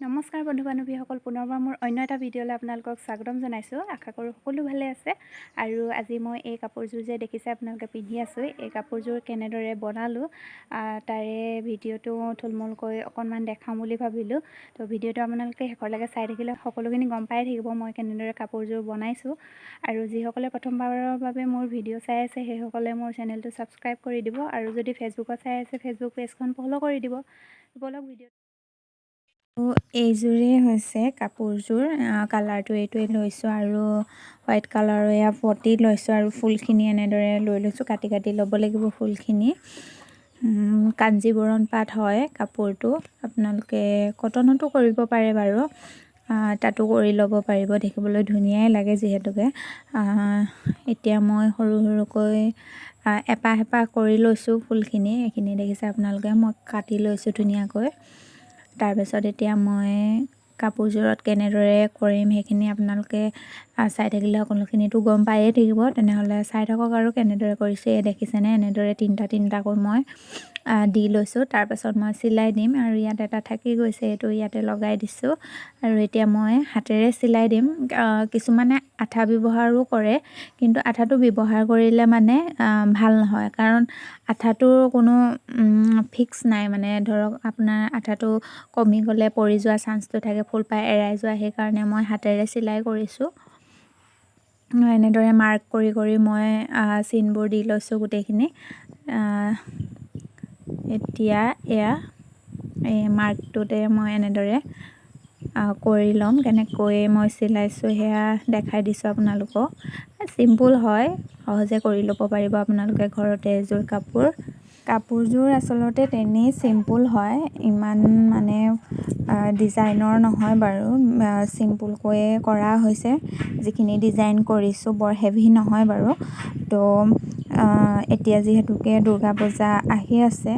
নমস্কাৰ বন্ধু বান্ধৱীসকল, পুনৰবাৰ মোৰ অন্য এটা ভিডিঅ'লৈ আপোনালোকক স্বাগতম জনাইছোঁ। আশা কৰোঁ সকলো ভালে আছে। আৰু আজি মই এই কাপোৰযোৰ যে দেখিছে আপোনালোকে পিন্ধি আছোঁ, এই কাপোৰযোৰ কেনেদৰে বনালোঁ তাৰে ভিডিঅ'টো থুলমূলকৈ অকণমান দেখাম বুলি ভাবিলোঁ। তো ভিডিঅ'টো আপোনালোকে শেষলৈকে চাই থাকিলে সকলোখিনি গম পাই থাকিব মই কেনেদৰে কাপোৰযোৰ বনাইছোঁ। আৰু যিসকলে প্ৰথমবাৰৰ বাবে মোৰ ভিডিঅ' চাই আছে সেইসকলে মোৰ চেনেলটো ছাবস্ক্ৰাইব কৰি দিব। আৰু যদি ফেচবুকত চাই আছে ফেচবুক পেজখন ফ'ল' কৰি দিব। উপলক ভিডিঅ' এইযোৰেই হৈছে কাপোৰযোৰ। কালাৰটো এইটোৱে লৈছোঁ আৰু হোৱাইট কালাৰৰ এয়া পটি লৈছোঁ আৰু ফুলখিনি এনেদৰে লৈ লৈছোঁ। কাটি কাটি ল'ব লাগিব ফুলখিনি। কাঞ্জীবৰণ পাট হয় কাপোৰটো, আপোনালোকে কটনতো কৰিব পাৰে বাৰু, তাতো কৰি ল'ব পাৰিব, দেখিবলৈ ধুনীয়াই লাগে যিহেতুকে। এতিয়া মই সৰু সৰুকৈ এপাহ এপাহ কৰি লৈছোঁ ফুলখিনি। এইখিনি দেখিছে আপোনালোকে, মই কাটি লৈছোঁ ধুনীয়াকৈ। তাৰপিছত এতিয়া মই কাপোৰযোৰত কেনেদৰে কৰিম সেইখিনি আপোনালোকে চাই থাকিলে সকলোখিনিতো গম পায়েই থাকিব। তেনেহ'লে চাই থাকক আৰু কেনেদৰে কৰিছোঁ। এই দেখিছেনে, এনেদৰে তিনিটাকৈ মই দি লৈছোঁ। তাৰপাছত মই চিলাই দিম আৰু ইয়াত এটা থাকি গৈছে, এইটো ইয়াতে লগাই দিছোঁ। আৰু এতিয়া মই হাতেৰে চিলাই দিম। কিছুমানে আঠা ব্যৱহাৰো কৰে, কিন্তু আঠাটো ব্যৱহাৰ কৰিলে মানে ভাল নহয়, কাৰণ আঠাটোৰ কোনো ফিক্স নাই। মানে ধৰক আপোনাৰ আঠাটো কমি গ'লে পৰি যোৱা চান্সটো থাকে, ফুলপাহ এৰাই যোৱা। সেইকাৰণে মই হাতেৰে চিলাই কৰিছোঁ। এনেদৰে মাৰ্ক কৰি কৰি মই চিনবোৰ দি লৈছোঁ গোটেইখিনি। এতিয়া এয়া এই মাৰ্কটোতে মই এনেদৰে কৰি ল'ম। কেনেকৈ মই চিলাইছোঁ সেয়া দেখাই দিছোঁ আপোনালোকক। চিম্পুল হয়, সহজে কৰি ল'ব পাৰিব আপোনালোকে ঘৰতে এযোৰ কাপোৰযোৰ আচলতে তেনেই চিম্পুল হয়, ইমান মানে ডিজাইনৰ নহয় বাৰু, চিম্পুলকৈয়ে কৰা হৈছে। যিখিনি ডিজাইন কৰিছোঁ বৰ হেভি নহয় বাৰু। তো এতিয়া যিহেতুকে দুৰ্গা পূজা আহি আছে,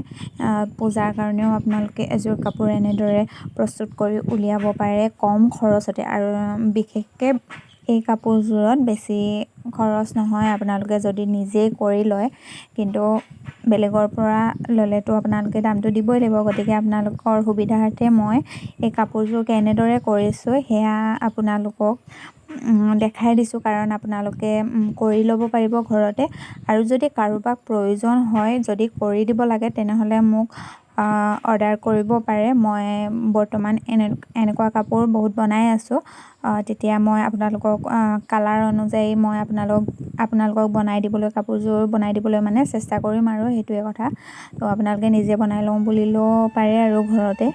পূজাৰ কাৰণেও আপোনালোকে এযোৰ কাপোৰ এনেদৰে প্ৰস্তুত কৰি উলিয়াব পাৰে কম খৰচতে। আৰু বিশেষকৈ এই কাপোৰযোৰত বেছি খৰচ নহয় আপোনালোকে যদি নিজেই কৰি লয়, কিন্তু বেলেগৰ পৰা ল'লেতো আপোনালোকে দামটো দিবই লাগিব। গতিকে আপোনালোকৰ সুবিধাৰ্থে মই এই কাপোৰযোৰ কেনেদৰে কৰিছোঁ সেয়া আপোনালোকক দেখাই দিছোঁ, কাৰণ আপোনালোকে কৰি ল'ব পাৰিব ঘৰতে। আৰু যদি কাৰোবাক প্ৰয়োজন হয়, যদি কৰি দিব লাগে, তেনেহ'লে মোক অৰ্ডাৰ কৰিব পাৰে। মই বৰ্তমান এনেকুৱা কাপোৰ বহুত বনাই আছোঁ। তেতিয়া মই আপোনালোকক কালাৰ অনুযায়ী মই আপোনালোকক কাপোৰযোৰ বনাই দিবলৈ মানে চেষ্টা কৰিম আৰু সেইটোৱে কথা। তো আপোনালোকে নিজে বনাই লওঁ বুলিলেও পাৰে আৰু ঘৰতে।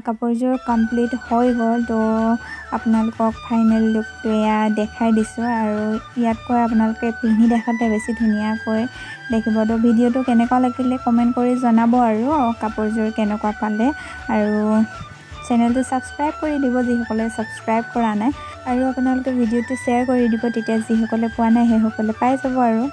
কাপোৰযোৰ কমপ্লিট হৈ গ'ল। তো আপোনালোকক ফাইনেল লুকটো এয়া দেখাই দিছোঁ আৰু ইয়াতকৈ আপোনালোকে পিন্ধি দেখাতে বেছি ধুনীয়াকৈ দেখিব। তো ভিডিঅ'টো কেনেকুৱা লাগিলে কমেণ্ট কৰি জনাব আৰু কাপোৰযোৰ কেনেকুৱা পালে, আৰু চেনেলটো ছাবস্ক্ৰাইব কৰি দিব যিসকলে ছাবস্ক্ৰাইব কৰা নাই, আৰু আপোনালোকে ভিডিঅ'টো শ্বেয়াৰ কৰি দিব, তেতিয়া যিসকলে পোৱা নাই সেইসকলে পাই যাব আৰু।